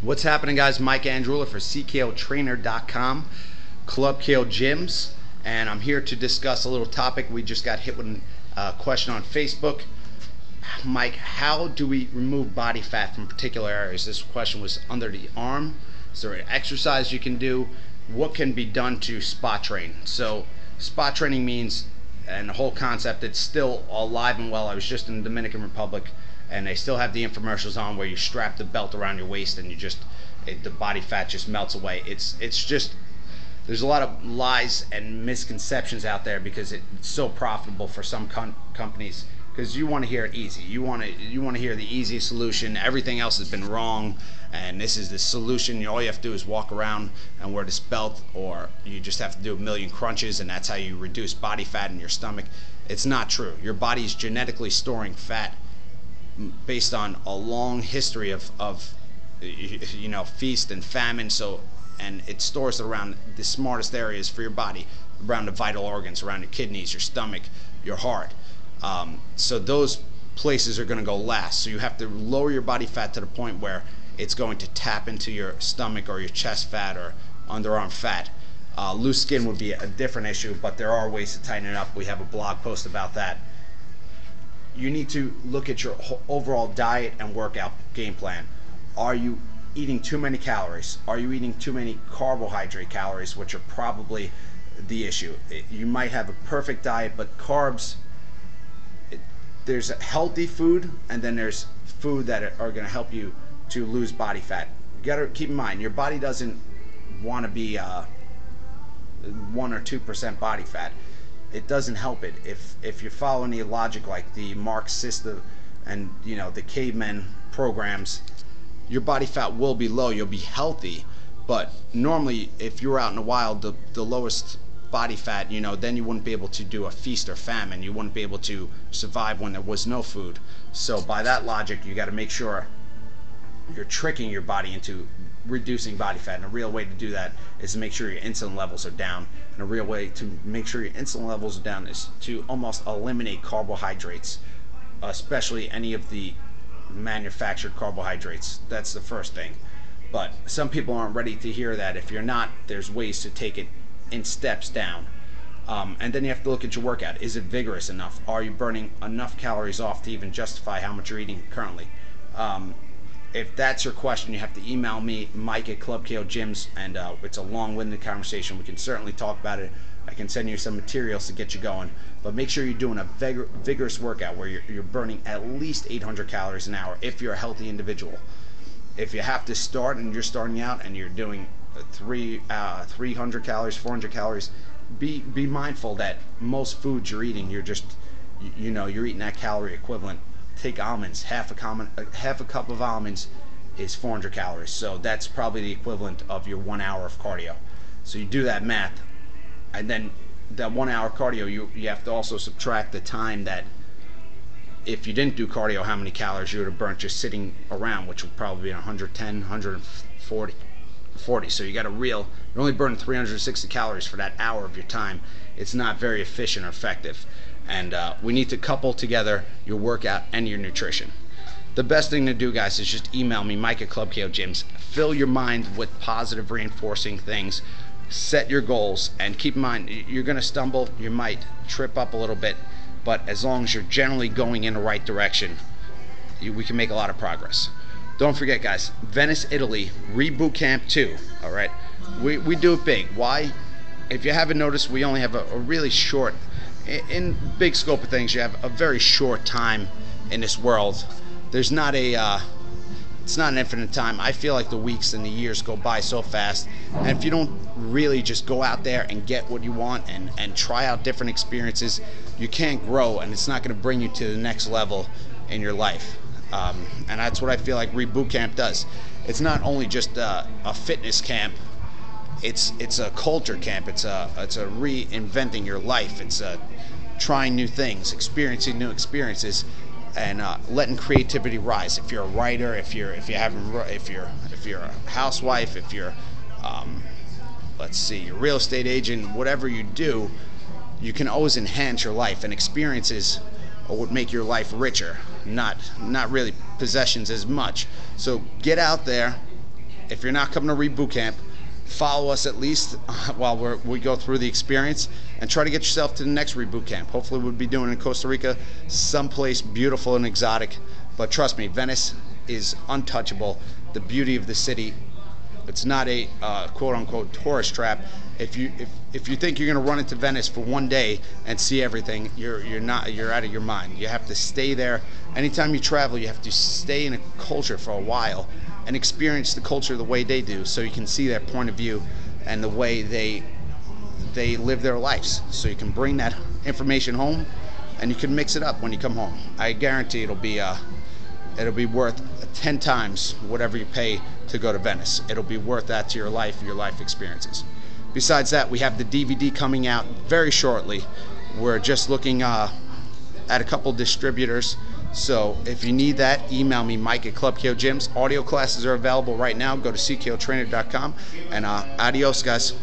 What's happening, guys? Mike Andrula for CKOtrainer.com, Club KO Gyms, and I'm here to discuss a little topic. We just got hit with a question on Facebook. Mike, how do we remove body fat from particular areas? This question was under the arm. Is there an exercise you can do? What can be done to spot train? So spot training means, and the whole concept, it's still alive and well. I was just in the Dominican Republic, and they still have the infomercials on where you strap the belt around your waist and the body fat just melts away. It's just, there's a lot of lies and misconceptions out there because it's so profitable for some companies, because you want to hear it easy. You want to hear the easy solution. Everything else has been wrong, and this is the solution. All you have to do is walk around and wear this belt, or you just have to do a million crunches and that's how you reduce body fat in your stomach. It's not true. Your body is genetically storing fat based on a long history of feast and famine. And it stores it around the smartest areas for your body, around the vital organs, around your kidneys, your stomach, your heart. So those places are going to go last. So you have to lower your body fat to the point where it's going to tap into your stomach or your chest fat or underarm fat. Loose skin would be a different issue, but there are ways to tighten it up. We have a blog post about that. You need to look at your overall diet and workout game plan. Are you eating too many calories? Are you eating too many carbohydrate calories, which are probably the issue? You might have a perfect diet, but carbs, there's healthy food, and then there's food that are going to help you to lose body fat. You got to keep in mind, your body doesn't want to be 1 or 2% body fat. It doesn't help it. If you follow any logic like the Marxist and the cavemen programs, your body fat will be low. You'll be healthy, but normally if you're out in the wild, the lowest body fat, then you wouldn't be able to do a feast or famine. You wouldn't be able to survive when there was no food. So by that logic, you got to make sure you're tricking your body into reducing body fat, and a real way to do that is to make sure your insulin levels are down, and a real way to make sure your insulin levels are down is to almost eliminate carbohydrates, especially any of the manufactured carbohydrates. That's the first thing. But some people aren't ready to hear that. If you're not, there's ways to take it in steps down. And then you have to look at your workout. Is it vigorous enough? Are you burning enough calories off to even justify how much you're eating currently? If that's your question, you have to email me, Mike at Club KO Gyms, and it's a long-winded conversation. We can certainly talk about it. I can send you some materials to get you going, but make sure you're doing a vigorous workout where you're burning at least 800 calories an hour if you're a healthy individual. If you have to start and you're starting out and you're doing 300 calories, 400 calories, be mindful that most foods you're eating, you're eating that calorie equivalent. Take almonds. Half a cup of almonds is 400 calories. So that's probably the equivalent of your 1 hour of cardio. So you do that math, and then that 1 hour cardio, you have to also subtract the time that if you didn't do cardio, how many calories you would have burnt just sitting around, which would probably be 110, 140. So you got you're only burning 360 calories for that hour of your time. It's not very efficient or effective. And we need to couple together your workout and your nutrition. The best thing to do, guys, is just email me, Mike at Club KO Gyms. Fill your mind with positive reinforcing things. Set your goals, and keep in mind, you're going to stumble, you might trip up a little bit, but as long as you're generally going in the right direction, we can make a lot of progress. Don't forget, guys, Venice, Italy, Reboot Camp 2, all right? We do it big. Why? If you haven't noticed, we only have a really short, in big scope of things, you have a very short time in this world. There's not it's not an infinite time. I feel like the weeks and the years go by so fast, and if you don't really just go out there and get what you want and try out different experiences, you can't grow, and it's not going to bring you to the next level in your life. And that's what I feel like Reboot Camp does. It's not only just a fitness camp. It's a culture camp. It's a reinventing your life. It's trying new things, experiencing new experiences, and letting creativity rise. If you're a writer, if you're a housewife, if you're you're a real estate agent, whatever you do, you can always enhance your life, and experiences would make your life richer, not really possessions as much. So get out there, if you're not coming to Read Boot Camp, follow us at least while we go through the experience, and try to get yourself to the next Read Boot Camp. Hopefully we'll be doing it in Costa Rica, someplace beautiful and exotic. But trust me, Venice is untouchable. The beauty of the city, it's not a quote-unquote tourist trap. If you think you're going to run into Venice for one day and see everything, you're out of your mind. You have to stay there. Anytime you travel, you have to stay in a culture for a while and experience the culture the way they do, so you can see their point of view and the way they live their lives. So you can bring that information home, and you can mix it up when you come home. I guarantee it'll be worth 10 times whatever you pay to go to Venice. It'll be worth that to your life experiences. Besides that, we have the DVD coming out very shortly. We're just looking at a couple distributors. So if you need that, email me, Mike at Club KO Gyms. Audio classes are available right now. Go to ckOtrainer.com, and adios, guys.